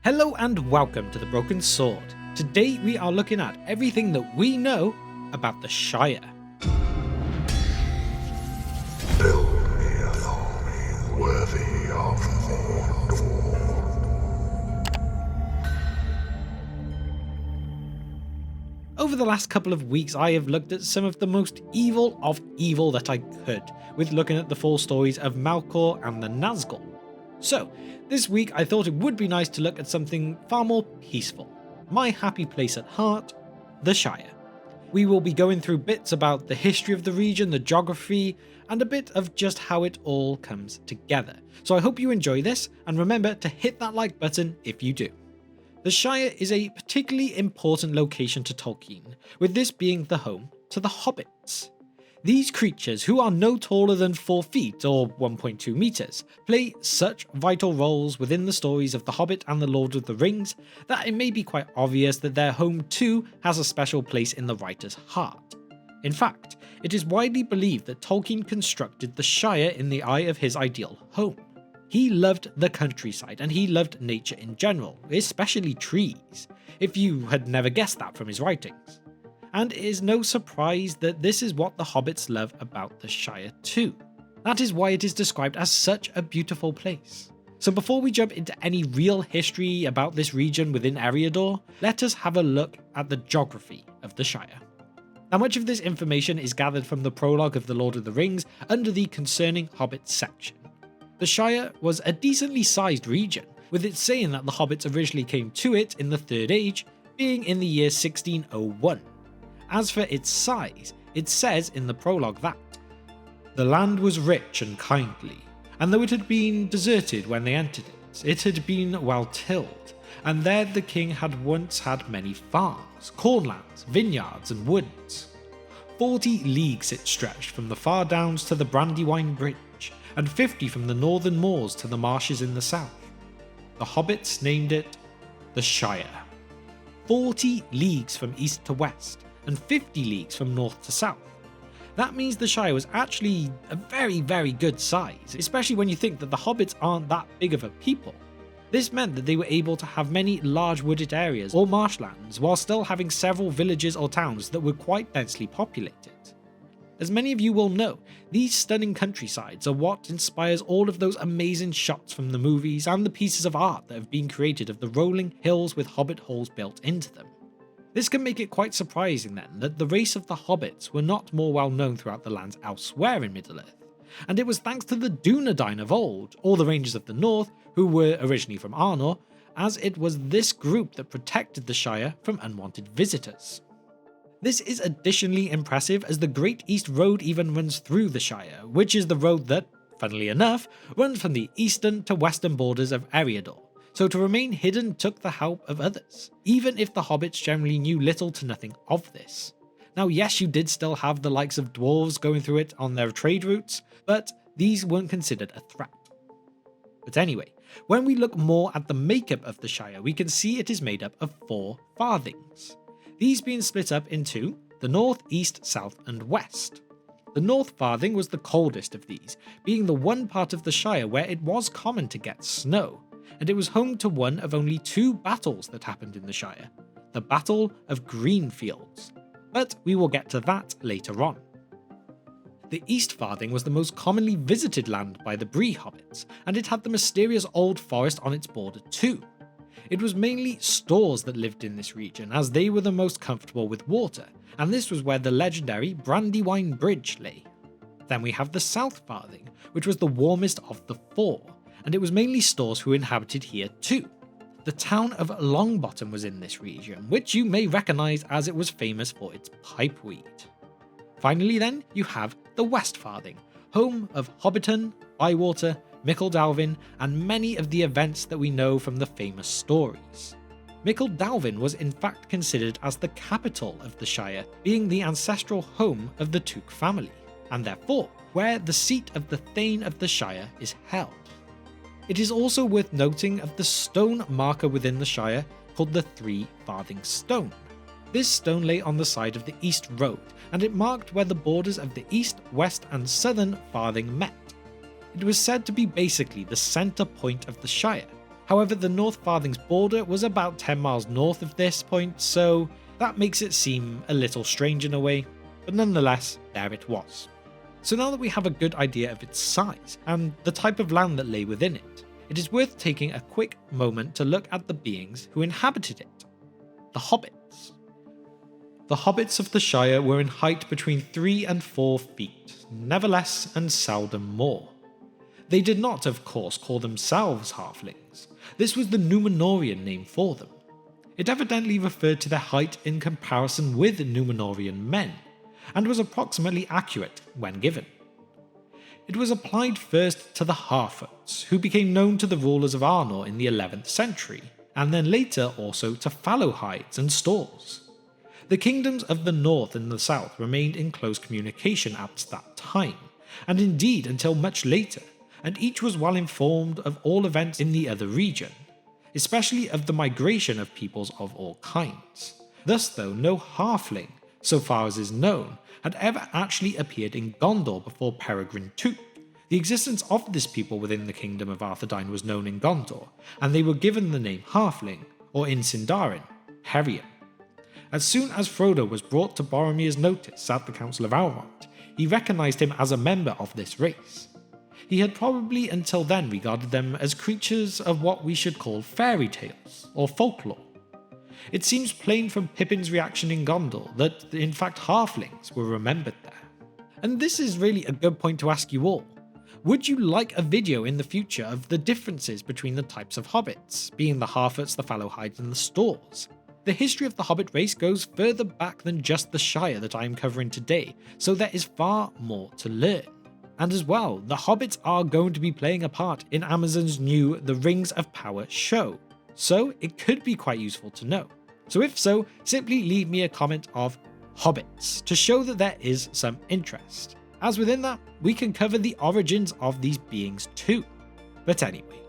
Hello and welcome to The Broken Sword. Today we are looking at everything that we know about the Shire. Build me an army worthy of Mordor. Over the last couple of weeks I have looked at some of the most evil of evil that I could, with looking at the full stories of Melkor and the Nazgul. So, this week I thought it would be nice to look at something far more peaceful. My happy place at heart, the Shire. We will be going through bits about the history of the region, the geography, and a bit of just how it all comes together. So I hope you enjoy this, and remember to hit that like button if you do. The Shire is a particularly important location to Tolkien, with this being the home to the Hobbits. These creatures, who are no taller than 4 feet or 1.2 meters, play such vital roles within the stories of The Hobbit and The Lord of the Rings that it may be quite obvious that their home too has a special place in the writer's heart. In fact, it is widely believed that Tolkien constructed the Shire in the eye of his ideal home. He loved the countryside and he loved nature in general, especially trees, if you had never guessed that from his writings. And it is no surprise that this is what the Hobbits love about the Shire too. That is why it is described as such a beautiful place. So before we jump into any real history about this region within Eriador, let us have a look at the geography of the Shire. Now much of this information is gathered from the prologue of The Lord of the Rings under the Concerning Hobbits section. The Shire was a decently sized region, with it saying that the Hobbits originally came to it in the Third Age, being in the year 1601. As for its size, it says in the prologue that the land was rich and kindly, and though it had been deserted when they entered it, it had been well tilled, and there the king had once had many farms, cornlands, vineyards and woods. 40 leagues it stretched from the far downs to the Brandywine Bridge, and 50 from the northern moors to the marshes in the south. The Hobbits named it the Shire. 40 leagues from east to west, and 50 leagues from north to south. That means the Shire was actually a very good size, especially when you think that the Hobbits aren't that big of a people. This meant that they were able to have many large wooded areas or marshlands while still having several villages or towns that were quite densely populated. As many of you will know, these stunning countrysides are what inspires all of those amazing shots from the movies and the pieces of art that have been created of the rolling hills with hobbit holes built into them. This can make it quite surprising then that the race of the Hobbits were not more well known throughout the lands elsewhere in Middle-earth, and it was thanks to the Dunedain of old, or the Rangers of the North, who were originally from Arnor, as it was this group that protected the Shire from unwanted visitors. This is additionally impressive as the Great East Road even runs through the Shire, which is the road that, funnily enough, runs from the eastern to western borders of Eriador. So to remain hidden took the help of others, even if the Hobbits generally knew little to nothing of this. Now yes, you did still have the likes of dwarves going through it on their trade routes, but these weren't considered a threat. But anyway, when we look more at the makeup of the Shire, we can see it is made up of 4 farthings. These being split up into the north, east, south and west. The North Farthing was the coldest of these, being the one part of the Shire where it was common to get snow, and it was home to one of only 2 battles that happened in the Shire, the Battle of Greenfields, but we will get to that later on. The East Farthing was the most commonly visited land by the Bree Hobbits, and it had the mysterious old forest on its border too. It was mainly Stores that lived in this region, as they were the most comfortable with water, and this was where the legendary Brandywine Bridge lay. Then we have the South Farthing, which was the warmest of the 4, and it was mainly Stores who inhabited here too. The town of Longbottom was in this region, which you may recognise as it was famous for its pipeweed. Finally then, you have the West Farthing, home of Hobbiton, Bywater, Michel Dalvin, and many of the events that we know from the famous stories. Michel Dalvin was in fact considered as the capital of the Shire, being the ancestral home of the Took family, and therefore where the seat of the Thane of the Shire is held. It is also worth noting of the stone marker within the Shire called the 3 Farthing Stone. This stone lay on the side of the East Road, and it marked where the borders of the East, West and Southern Farthing met. It was said to be basically the centre point of the Shire, However, the North Farthing's border was about 10 miles north of this point, so that makes it seem a little strange in a way, but nonetheless, there it was. So now that we have a good idea of its size and the type of land that lay within it, it is worth taking a quick moment to look at the beings who inhabited it. The Hobbits. The Hobbits of the Shire were in height between 3 and 4 feet, never less and seldom more. They did not, of course, call themselves halflings. This was the Númenórean name for them. It evidently referred to their height in comparison with Númenórean men, and was approximately accurate when given. It was applied first to the Harfoots, who became known to the rulers of Arnor in the 11th century, and then later also to Fallowhides and Stors. The kingdoms of the north and the south remained in close communication at that time, and indeed until much later, and each was well informed of all events in the other region, especially of the migration of peoples of all kinds. Thus, though, no halfling, so far as is known, had ever actually appeared in Gondor before Peregrine Toot. The existence of this people within the kingdom of Arthedain was known in Gondor, and they were given the name halfling, or in Sindarin, Herian. As soon as Frodo was brought to Boromir's notice at the Council of Elrond, he recognised him as a member of this race. He had probably until then regarded them as creatures of what we should call fairy tales, or folklore. It seems plain from Pippin's reaction in Gondor that in fact halflings were remembered there. And this is really a good point to ask you all. Would you like a video in the future of the differences between the types of hobbits, being the Harfoots, the Fallowhides and the Stors? The history of the Hobbit race goes further back than just the Shire that I am covering today, so there is far more to learn. And as well, the Hobbits are going to be playing a part in Amazon's new The Rings of Power show, so it could be quite useful to know. So if so, simply leave me a comment of Hobbits to show that there is some interest, as within that, we can cover the origins of these beings too. But anyway,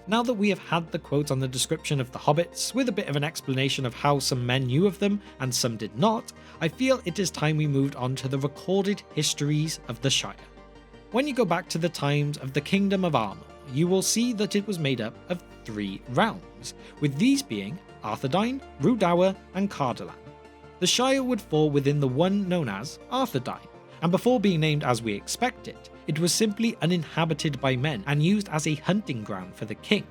now that we have had the quote on the description of the Hobbits, with a bit of an explanation of how some men knew of them and some did not, I feel it is time we moved on to the recorded histories of the Shire. When you go back to the times of the Kingdom of Arnor, you will see that it was made up of 3 realms, with these being Arthedain, Rhudaur and Cardolan. The Shire would fall within the one known as Arthedain, and before being named as we expect it, it was simply uninhabited by men and used as a hunting ground for the king.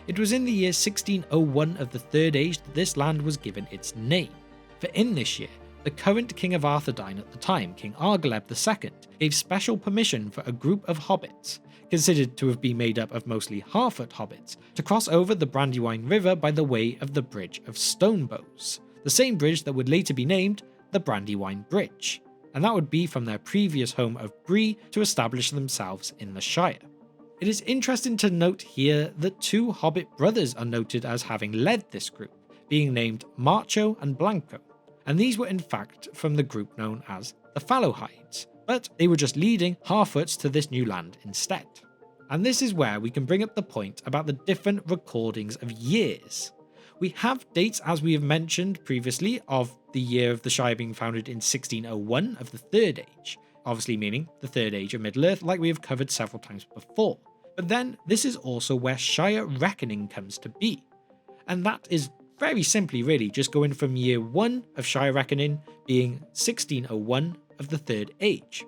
It was in the year 1601 of the Third Age that this land was given its name, for in this year, the current king of Arthedain at the time, King Argleb II, gave special permission for a group of hobbits, considered to have been made up of mostly Harfoot hobbits, to cross over the Brandywine River by the way of the Bridge of Stonebows, the same bridge that would later be named the Brandywine Bridge, and that would be from their previous home of Bree to establish themselves in the Shire. It is interesting to note here that 2 hobbit brothers are noted as having led this group, being named Marcho and Blanco, and these were in fact from the group known as the Fallowhides, but they were just leading Harfoots to this new land instead. And this is where we can bring up the point about the different recordings of years. We have dates, as we have mentioned previously, of the year of the Shire being founded in 1601 of the Third Age, obviously meaning the Third Age of Middle-earth like we have covered several times before. But then this is also where Shire reckoning comes to be, and that is very simply really just going from year 1 of Shire reckoning being 1601 of the Third Age.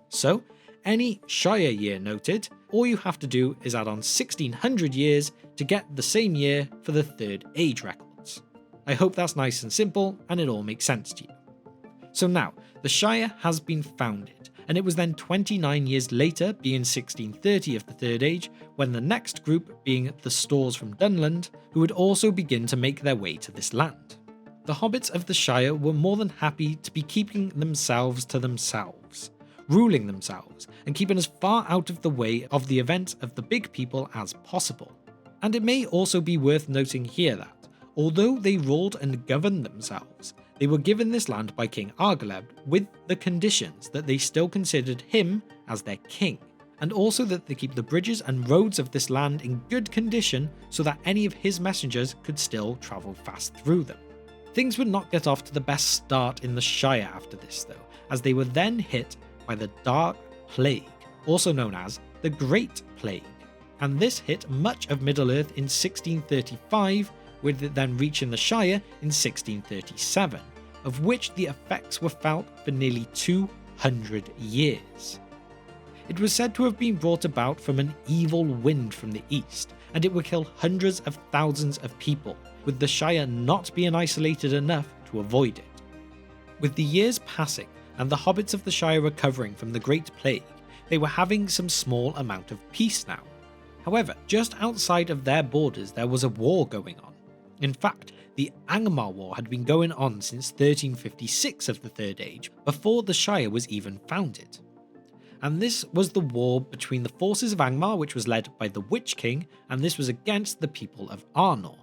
So any Shire year noted, all you have to do is add on 1600 years to get the same year for the Third Age records. I hope that's nice and simple and it all makes sense to you. So now, the Shire has been founded, and it was then 29 years later, being 1630 of the Third Age, when the next group, being the Stors from Dunland, who would also begin to make their way to this land. The hobbits of the Shire were more than happy to be keeping themselves to themselves, ruling themselves, and keeping as far out of the way of the events of the big people as possible. And it may also be worth noting here that, although they ruled and governed themselves, they were given this land by King Argleb with the conditions that they still considered him as their king, and also that they keep the bridges and roads of this land in good condition so that any of his messengers could still travel fast through them. Things would not get off to the best start in the Shire after this though, as they were then hit by the Dark Plague, also known as the Great Plague. and this hit much of Middle-earth in 1635, with it then reaching the Shire in 1637, of which the effects were felt for nearly 200 years. It was said to have been brought about from an evil wind from the east, and it would kill hundreds of thousands of people, with the Shire not being isolated enough to avoid it. With the years passing and the hobbits of the Shire recovering from the Great Plague, they were having some small amount of peace now. However, just outside of their borders there was a war going on. In fact, the Angmar War had been going on since 1356 of the Third Age, before the Shire was even founded. And this was the war between the forces of Angmar, which was led by the Witch King, and this was against the people of Arnor.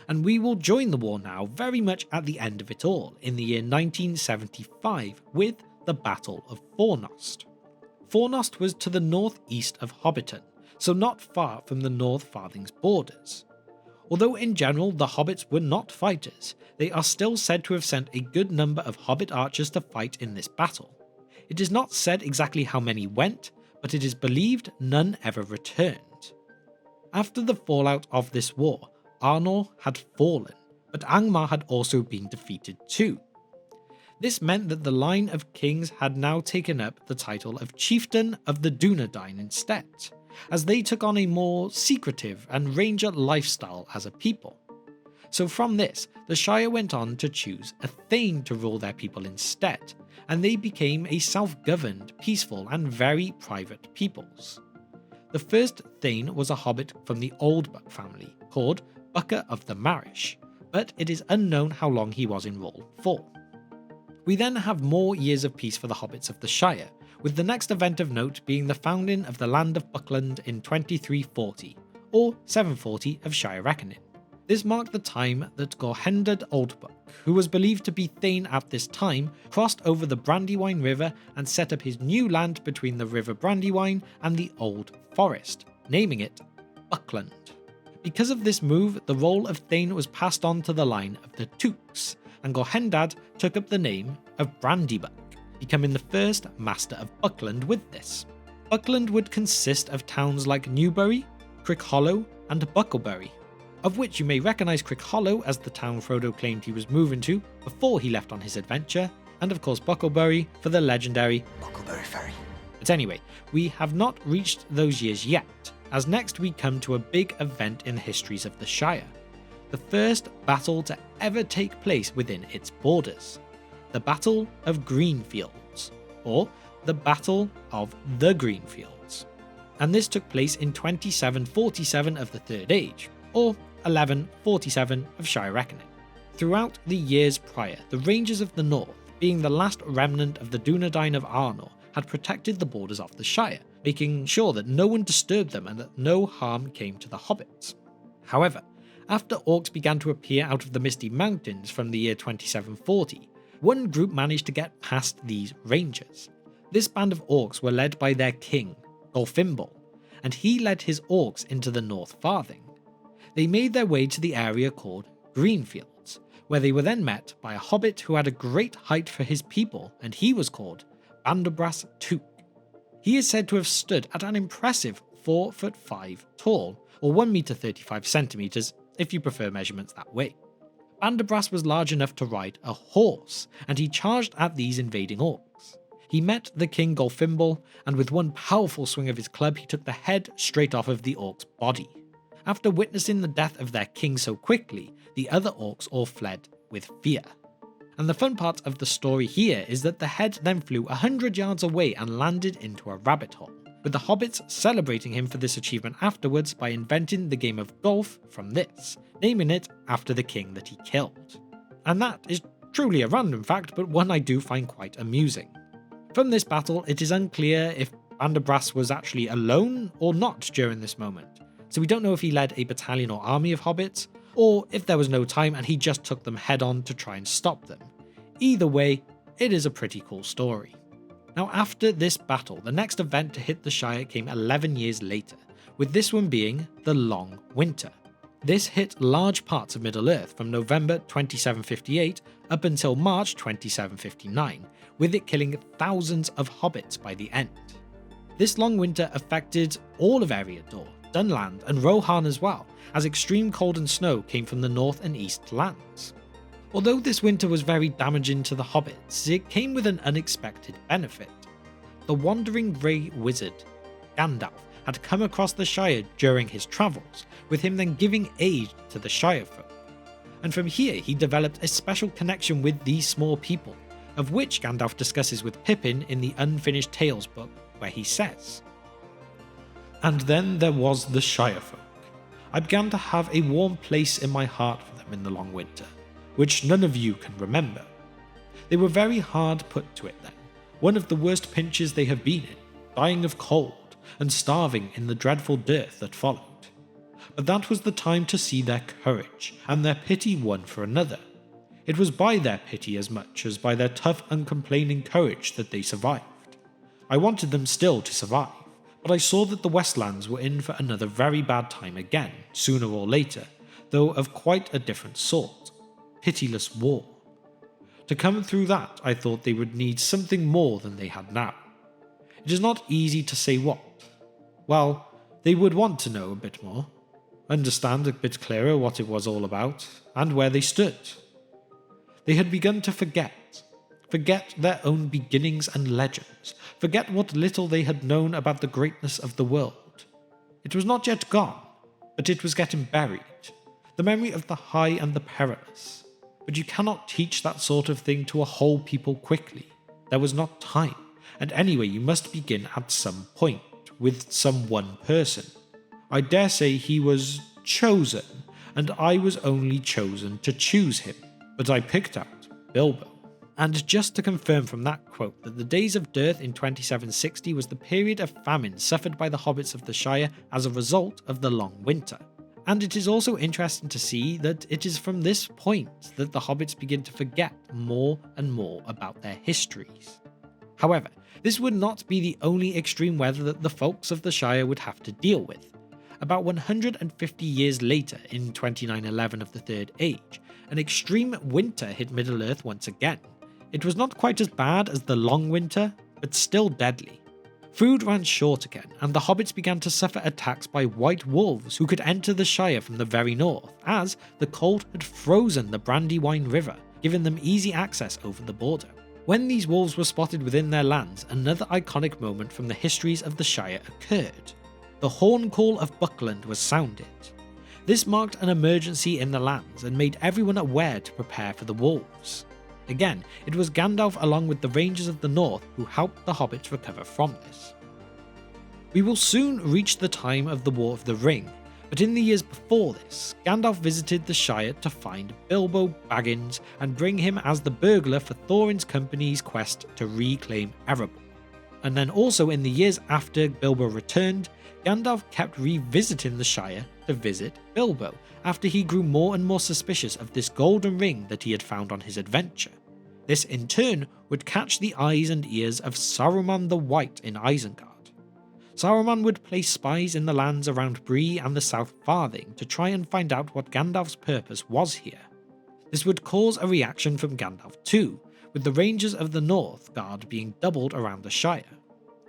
And we will join the war now very much at the end of it all, in the year 1975, with the Battle of FORNOST. FORNOST was to the northeast of Hobbiton, so not far from the North Farthing's borders. Although in general the hobbits were not fighters, they are still said to have sent a good number of hobbit archers to fight in this battle. It is not said exactly how many went, but it is believed none ever returned. After the fallout of this war, Arnor had fallen, but Angmar had also been defeated too. This meant that the line of kings had now taken up the title of Chieftain of the Dunedain instead, as they took on a more secretive and ranger lifestyle as a people. So from this, the Shire went on to choose a Thane to rule their people instead, and they became a self-governed, peaceful and very private peoples. The first Thane was a hobbit from the Oldbuck family, called Bucker of the Marish, but it is unknown how long he was in rule for. We then have more years of peace for the hobbits of the Shire, with the next event of note being the founding of the land of Buckland in 2340, or 740 of Shire reckoning. This marked the time that Gorhendad Oldbuck, who was believed to be Thane at this time, crossed over the Brandywine River and set up his new land between the River Brandywine and the Old Forest, naming it Buckland. Because of this move, the role of Thane was passed on to the line of the Tooks, and Gorhendad took up the name of Brandybuck, becoming the first master of Buckland with this. Buckland would consist of towns like Newbury, Crickhollow and Bucklebury, of which you may recognise Crickhollow as the town Frodo claimed he was moving to before he left on his adventure, and of course Bucklebury for the legendary Bucklebury Ferry. But anyway, we have not reached those years yet, as next we come to a big event in the histories of the Shire, the first battle to ever take place within its borders, the Battle of Greenfields, or the Battle of the Greenfields. And this took place in 2747 of the Third Age, or 1147 of Shire reckoning. Throughout the years prior, the Rangers of the North, being the last remnant of the Dunedain of Arnor, had protected the borders of the Shire, making sure that no one disturbed them and that no harm came to the hobbits. However, after orcs began to appear out of the Misty Mountains from the year 2740, one group managed to get past these rangers. This band of orcs were led by their king, Golfimbol, and he led his orcs into the North Farthing. They made their way to the area called Greenfields, where they were then met by a hobbit who had a great height for his people, and he was called Bandobras Took. He is said to have stood at an impressive 4'5" tall, or 1 meter 35 centimeters, if you prefer measurements that way. Bandobras was large enough to ride a horse, and he charged at these invading orcs. He met the king Golfimbol, and with one powerful swing of his club he took the head straight off of the orc's body. After witnessing the death of their king so quickly, the other orcs all fled with fear. And the fun part of the story here is that the head then flew 100 yards away and landed into a rabbit hole, with the hobbits celebrating him for this achievement afterwards by inventing the game of golf from this, naming it after the king that he killed. And that is truly a random fact, but one I do find quite amusing. From this battle, it is unclear if Bandobras was actually alone or not during this moment, so we don't know if he led a battalion or army of hobbits, or if there was no time and he just took them head on to try and stop them. Either way, it is a pretty cool story. Now after this battle, the next event to hit the Shire came 11 years later, with this one being the Long Winter. This hit large parts of Middle-earth from November 2758 up until March 2759, with it killing thousands of hobbits by the end. This long winter affected all of Eriador, Dunland and Rohan as well, as extreme cold and snow came from the north and east lands. Although this winter was very damaging to the hobbits, it came with an unexpected benefit. The wandering grey wizard, Gandalf, had come across the Shire during his travels, with him then giving aid to the Shire folk. And from here he developed a special connection with these small people, of which Gandalf discusses with Pippin in the Unfinished Tales book, where he says, "And then there was the Shire folk. I began to have a warm place in my heart for them in the long winter, which none of you can remember. They were very hard put to it then, one of the worst pinches they have been in, dying of cold, and starving in the dreadful dearth that followed. But that was the time to see their courage, and their pity one for another. It was by their pity as much as by their tough, uncomplaining courage that they survived. I wanted them still to survive, but I saw that the Westlands were in for another very bad time again, sooner or later, though of quite a different sort. Pitiless war. To come through that, I thought they would need something more than they had now. It is not easy to say what. Well, they would want to know a bit more, understand a bit clearer what it was all about, and where they stood. They had begun to forget their own beginnings and legends, forget what little they had known about the greatness of the world. It was not yet gone, but it was getting buried, the memory of the high and the perilous. But you cannot teach that sort of thing to a whole people quickly. There was not time, and anyway you must begin at some point, with some one person. I dare say he was chosen, and I was only chosen to choose him, but I picked out Bilbo." And just to confirm from that quote that the days of dearth in 2760 was the period of famine suffered by the hobbits of the Shire as a result of the long winter. And it is also interesting to see that it is from this point that the hobbits begin to forget more and more about their histories. However, this would not be the only extreme weather that the folks of the Shire would have to deal with. About 150 years later, in 2911 of the Third Age, an extreme winter hit Middle-earth once again. It was not quite as bad as the long winter, but still deadly. Food ran short again, and the hobbits began to suffer attacks by white wolves who could enter the Shire from the very north, as the cold had frozen the Brandywine River, giving them easy access over the border. When these wolves were spotted within their lands, another iconic moment from the histories of the Shire occurred. The horn call of Buckland was sounded. This marked an emergency in the lands and made everyone aware to prepare for the wolves. Again, it was Gandalf along with the Rangers of the North who helped the hobbits recover from this. We will soon reach the time of the War of the Ring, but in the years before this, Gandalf visited the Shire to find Bilbo Baggins and bring him as the burglar for Thorin's company's quest to reclaim Erebor. And then also in the years after Bilbo returned, Gandalf kept revisiting the Shire to visit Bilbo, after he grew more and more suspicious of this golden ring that he had found on his adventure. This in turn would catch the eyes and ears of Saruman the White in Isengard. Saruman would place spies in the lands around Bree and the South Farthing to try and find out what Gandalf's purpose was here. This would cause a reaction from Gandalf too, with the Rangers of the North Guard being doubled around the Shire,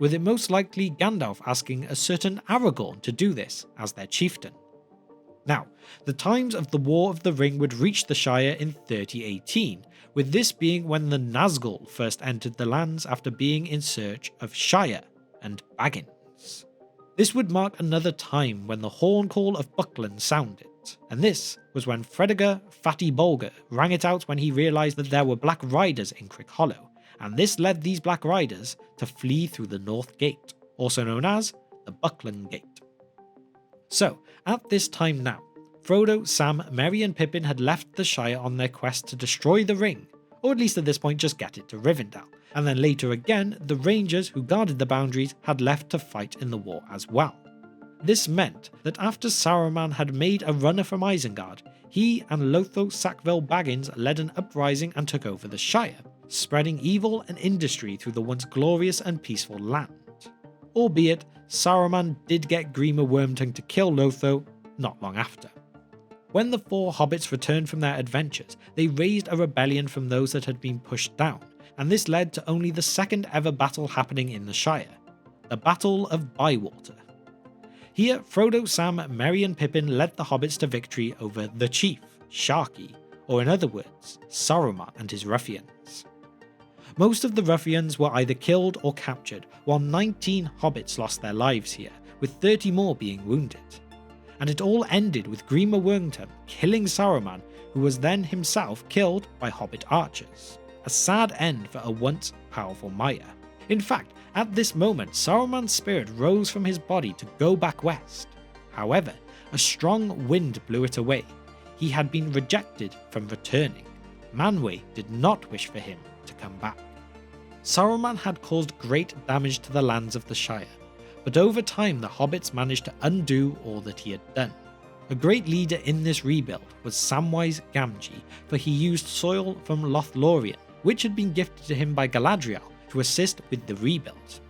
with it most likely Gandalf asking a certain Aragorn to do this as their chieftain. Now, the times of the War of the Ring would reach the Shire in 3018, with this being when the Nazgul first entered the lands after being in search of Shire and Baggins. This would mark another time when the horn call of Buckland sounded, and this was when Fredegar Fatty Bolger rang it out when he realised that there were Black Riders in Crick Hollow, and this led these Black Riders to flee through the North Gate, also known as the Buckland Gate. So, at this time now, Frodo, Sam, Merry and Pippin had left the Shire on their quest to destroy the ring, or at least at this point just get it to Rivendell, and then later again the Rangers who guarded the boundaries had left to fight in the war as well. This meant that after Saruman had made a runner from Isengard, he and Lotho Sackville Baggins led an uprising and took over the Shire, spreading evil and industry through the once glorious and peaceful land. Albeit, Saruman did get Grima Wormtongue to kill Lotho not long after. When the four hobbits returned from their adventures, they raised a rebellion from those that had been pushed down, and this led to only the second ever battle happening in the Shire, the Battle of Bywater. Here, Frodo, Sam, Merry and Pippin led the hobbits to victory over the Chief, Sharky, or in other words, Saruman and his ruffians. Most of the ruffians were either killed or captured, while 19 hobbits lost their lives here, with 30 more being wounded. And it all ended with Grima Wormtongue killing Saruman, who was then himself killed by hobbit archers. A sad end for a once powerful Maya. In fact, at this moment, Saruman's spirit rose from his body to go back west. However, a strong wind blew it away. He had been rejected from returning. Manwë did not wish for him to come back. Saruman had caused great damage to the lands of the Shire, but over time the hobbits managed to undo all that he had done. A great leader in this rebuild was Samwise Gamgee, for he used soil from Lothlorien, which had been gifted to him by Galadriel, to assist with the rebuild.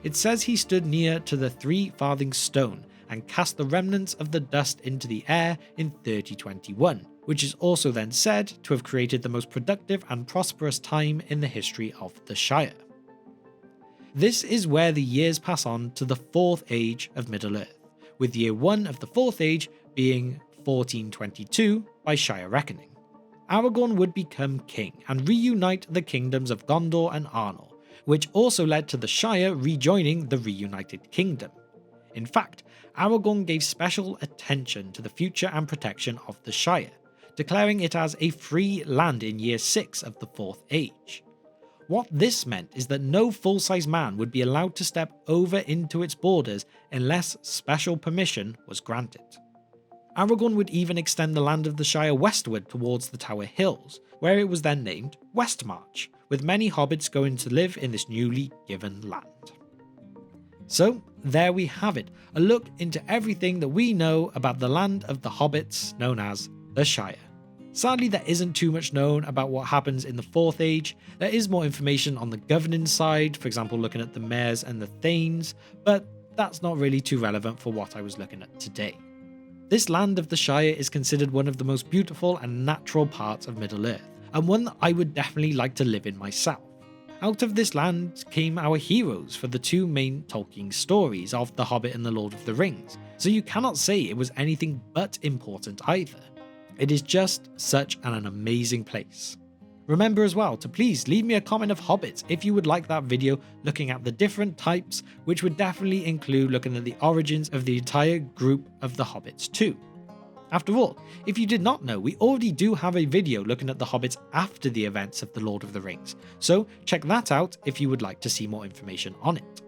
It says he stood near to the 3 farthing stone and cast the remnants of the dust into the air in 3021, which is also then said to have created the most productive and prosperous time in the history of the Shire. This is where the years pass on to the 4th Age of Middle-earth, with year 1 of the 4th Age being 1422 by Shire reckoning. Aragorn would become king and reunite the kingdoms of Gondor and Arnor, which also led to the Shire rejoining the reunited kingdom. In fact, Aragorn gave special attention to the future and protection of the Shire, declaring it as a free land in year 6 of the 4th Age. What this meant is that no full-size man would be allowed to step over into its borders unless special permission was granted. Aragorn would even extend the land of the Shire westward towards the Tower Hills, where it was then named Westmarch, with many hobbits going to live in this newly given land. So there we have it, a look into everything that we know about the land of the hobbits known as the Shire. Sadly, there isn't too much known about what happens in the 4th Age. There is more information on the governing side, for example looking at the mayors and the thanes, but that's not really too relevant for what I was looking at today. This land of the Shire is considered one of the most beautiful and natural parts of Middle-earth, and one that I would definitely like to live in myself. Out of this land came our heroes for the 2 main Tolkien stories of The Hobbit and The Lord of the Rings, so you cannot say it was anything but important either. It is just such an amazing place. Remember as well to please leave me a comment of hobbits if you would like that video looking at the different types, which would definitely include looking at the origins of the entire group of the hobbits too. After all, if you did not know, we already do have a video looking at the hobbits after the events of The Lord of the Rings, so check that out if you would like to see more information on it.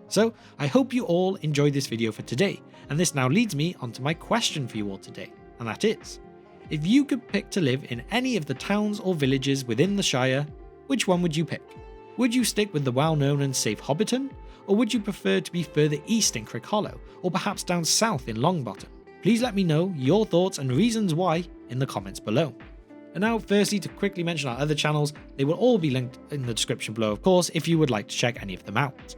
So I hope you all enjoyed this video for today, and this now leads me onto my question for you all today, and that is, if you could pick to live in any of the towns or villages within the Shire, which one would you pick? Would you stick with the well-known and safe Hobbiton, or would you prefer to be further east in Crickhollow, or perhaps down south in Longbottom? Please let me know your thoughts and reasons why in the comments below. And now firstly to quickly mention our other channels, they will all be linked in the description below of course if you would like to check any of them out.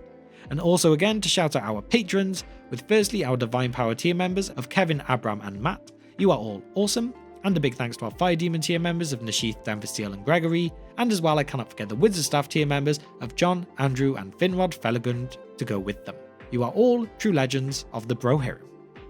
And also again to shout out our patrons, with firstly our Divine Power tier members of Kevin, Abram and Matt. You are all awesome. And a big thanks to our Fire Demon tier members of Nashith, Denversteel and Gregory, and as well I cannot forget the Wizard Staff tier members of John, Andrew and Finrod Felagund to go with them. You are all true legends of the Bro Hero.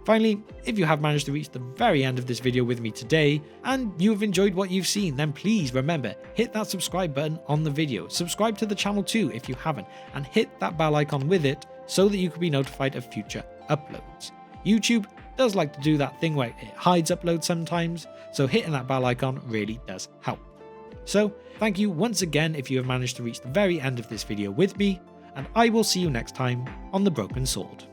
Finally, if you have managed to reach the very end of this video with me today, and you have enjoyed what you've seen, then please remember, hit that subscribe button on the video, subscribe to the channel too if you haven't, and hit that bell icon with it so that you can be notified of future uploads. YouTube does like to do that thing where it hides uploads sometimes, so hitting that bell icon really does help. So thank you once again if you have managed to reach the very end of this video with me, and I will see you next time on The Broken Sword.